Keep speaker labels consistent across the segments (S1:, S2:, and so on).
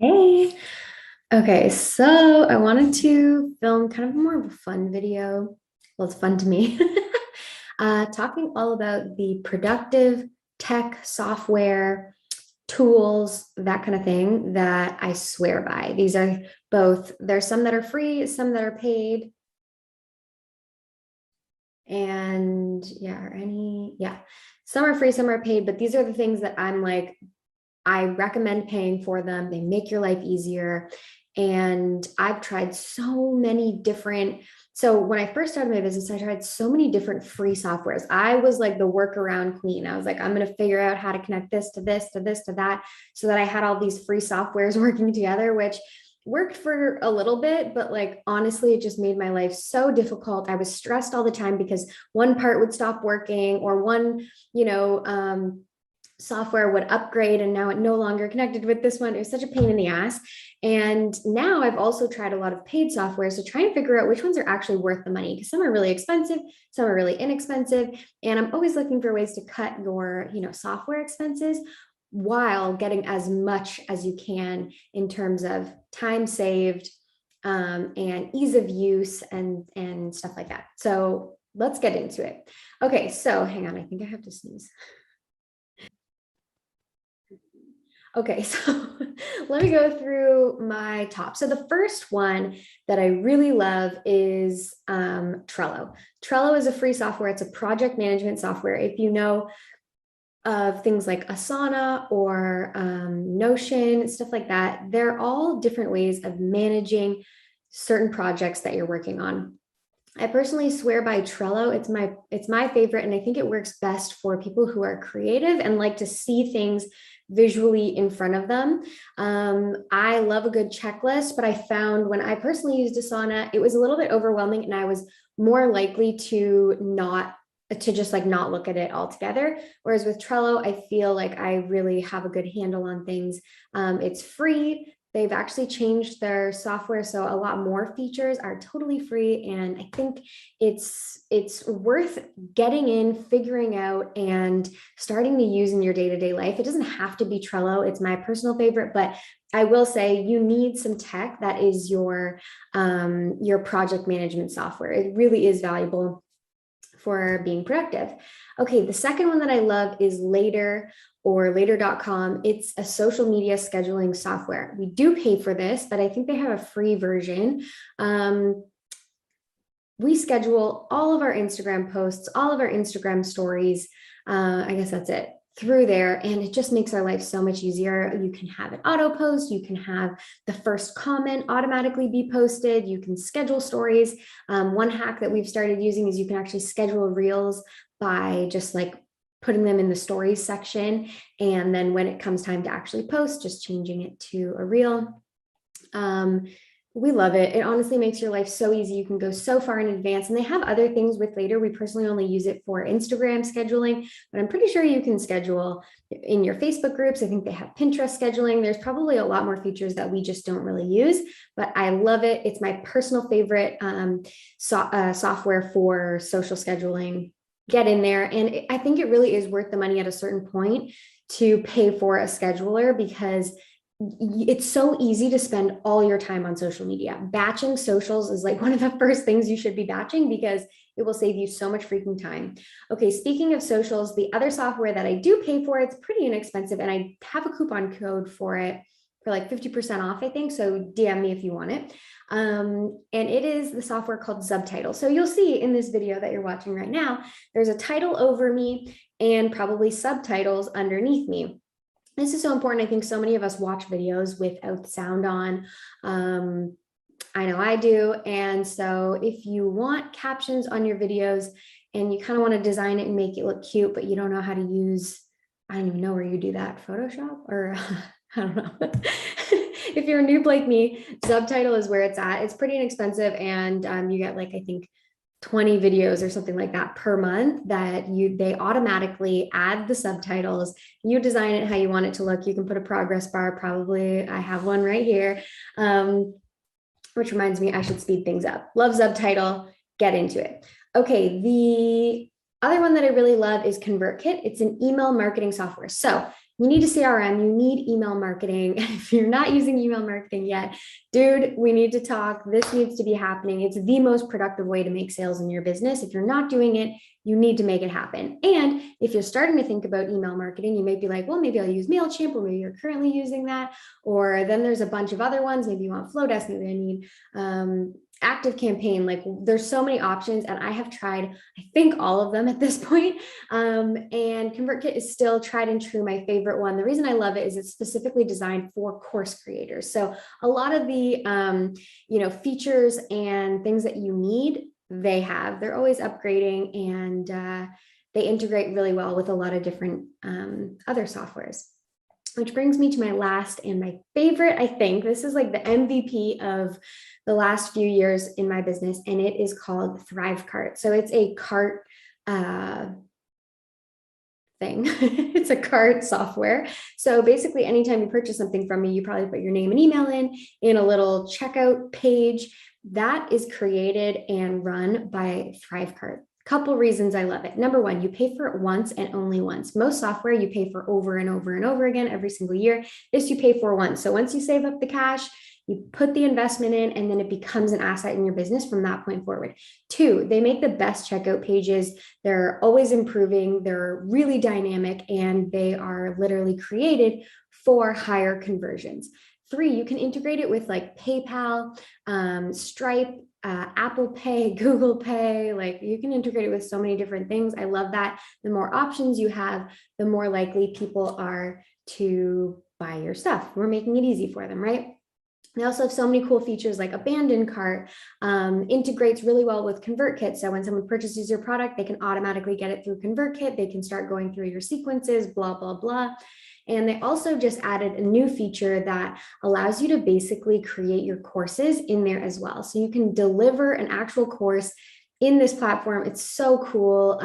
S1: Hey. Okay, so I wanted to film kind of more of a fun video. Well, it's fun to me. Talking all about the productive tech software tools, that kind of thing that I swear by. These are both, there's some that are free, some that are paid. And yeah, some are free, some are paid, but these are the things that I'm like, I recommend paying for them. They make your life easier. And I've tried so many different. So when I first started my business, I tried so many different free softwares. I was like the workaround queen. I was like, I'm going to figure out how to connect this to this to this to that, so that I had all these free softwares working together, which worked for a little bit, but like honestly, it just made my life so difficult. I was stressed all the time because one part would stop working, or one, you know, software would upgrade and now it no longer connected with this one. It was such a pain in the ass. And now I've also tried a lot of paid software to try and figure out which ones are actually worth the money, because some are really expensive, some are really inexpensive. And I'm always looking for ways to cut your, software expenses while getting as much as you can in terms of time saved, and ease of use, and stuff like that. So let's get into it. Okay, so hang on, I think I have to sneeze. Okay, so let me go through my top. So the first one that I really love is Trello. Trello is a free software. It's a project management software. If you know of things like Asana or Notion, stuff like that, they're all different ways of managing certain projects that you're working on. I personally swear by Trello. It's my favorite, and I think it works best for people who are creative and like to see things visually in front of them. I love a good checklist, but I found when I personally used Asana, it was a little bit overwhelming, and I was more likely to just like not look at it altogether. Whereas with Trello, I feel like I really have a good handle on things. It's free. They've actually changed their software, so a lot more features are totally free, and I think it's worth getting in, figuring out, and starting to use in your day-to-day life. It doesn't have to be Trello. It's my personal favorite, but I will say you need some tech that is your project management software. It really is valuable for being productive. Okay, the second one that I love is Later, or later.com. It's a social media scheduling software. We do pay for this, but I think they have a free version. We schedule all of our Instagram posts, all of our Instagram stories. I guess that's it, through there, and it just makes our life so much easier. You can have it auto post, you can have the first comment automatically be posted, you can schedule stories. One hack that we've started using is you can actually schedule reels by just like putting them in the stories section, and then when it comes time to actually post, just changing it to a reel. We love it. It honestly makes your life so easy. You can go so far in advance, and they have other things with Later. We personally only use it for Instagram scheduling, but I'm pretty sure you can schedule in your Facebook groups. I think they have Pinterest scheduling. There's probably a lot more features that we just don't really use, but I love it. It's my personal favorite software for social scheduling. Get in there. And I think it really is worth the money at a certain point to pay for a scheduler, because it's so easy to spend all your time on social media. Batching socials is like one of the first things you should be batching, because it will save you so much freaking time. Okay, speaking of socials, the other software that I do pay for, it's pretty inexpensive, and I have a coupon code for it for like 50% off, I think. So DM me if you want it. And it is the software called Subtitle. So you'll see in this video that you're watching right now, there's a title over me and probably subtitles underneath me. This is so important. I think so many of us watch videos without the sound on. I know I do. And so if you want captions on your videos and you kind of want to design it and make it look cute, but you don't know how to use, I don't even know where you do that, Photoshop, or I don't know. If you're a noob like me, Subtitle is where it's at. It's pretty inexpensive, and you get like, I think 20 videos or something like that per month that they automatically add the subtitles. You design it how you want it to look. You can put a progress bar, probably I have one right here, which reminds me I should speed things up. Love Subtitle, get into it. Okay, the other one that I really love is ConvertKit. It's an email marketing software. So You need a CRM, you need email marketing. If you're not using email marketing yet, dude, we need to talk. This needs to be happening. It's the most productive way to make sales in your business. If you're not doing it, you need to make it happen. And if you're starting to think about email marketing, you may be like, well, maybe I'll use MailChimp, or maybe you're currently using that. Or then there's a bunch of other oones. Maybe you want Flowdesk, maybe I need Active Campaign. Like there's so many options, and I have tried, I think, all of them at this point. And ConvertKit is still tried and true my favorite one. The reason I love it is it's specifically designed for course creators. So a lot of the features and things that you need, they're always upgrading, and they integrate really well with a lot of different other softwares. Which brings me to my last and my favorite. I think this is like the MVP of the last few years in my business, and it is called Thrivecart. So it's a cart thing. It's a cart software. So basically, anytime you purchase something from me, you probably put your name and email in a little checkout page that is created and run by Thrivecart. Couple reasons I love it. Number one, you pay for it once and only once. Most software you pay for over and over and over again every single year. This you pay for once. So once you save up the cash, you put the investment in, and then it becomes an asset in your business from that point forward. Two, they make the best checkout pages. They're always improving. They're really dynamic, and they are literally created for higher conversions. Three, you can integrate it with like PayPal, Stripe, Apple Pay, Google Pay. Like you can integrate it with so many different things. I love that. The more options you have, the more likely people are to buy your stuff. We're making it easy for them, right? They also have so many cool features like abandoned cart, integrates really well with ConvertKit. So when someone purchases your product, they can automatically get it through ConvertKit. They can start going through your sequences, blah, blah, blah. And they also just added a new feature that allows you to basically create your courses in there as well. So you can deliver an actual course in this platform. It's so cool.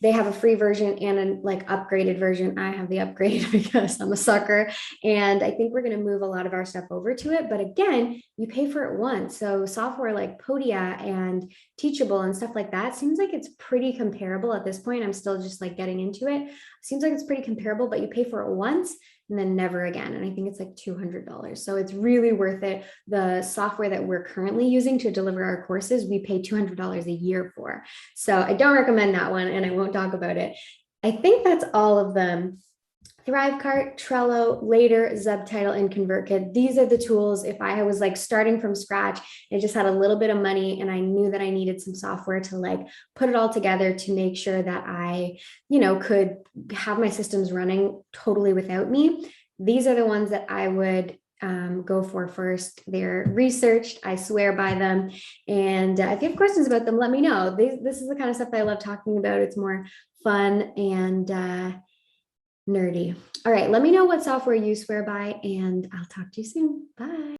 S1: They have a free version and a like upgraded version. I have the upgrade because I'm a sucker, and I think we're going to move a lot of our stuff over to it. But again, you pay for it once. So software like Podia and Teachable and stuff like that seems like it's pretty comparable at this point. I'm still just like getting into it. Seems like it's pretty comparable, but you pay for it once and then never again. And I think it's like $200. So it's really worth it. The software that we're currently using to deliver our courses, we pay $200 a year for. So I don't recommend that one, and I won't talk about it. I think that's all of them. Thrivecart, Trello, Later, Zubtitle, and ConvertKit. These are the tools. If I was like starting from scratch, I just had a little bit of money and I knew that I needed some software to like put it all together to make sure that I, could have my systems running totally without me. These are the ones that I would go for first. They're researched. I swear by them. And if you have questions about them, let me know. This is the kind of stuff that I love talking about. It's more fun and nerdy. All right, let me know what software you swear by, and I'll talk to you soon. Bye.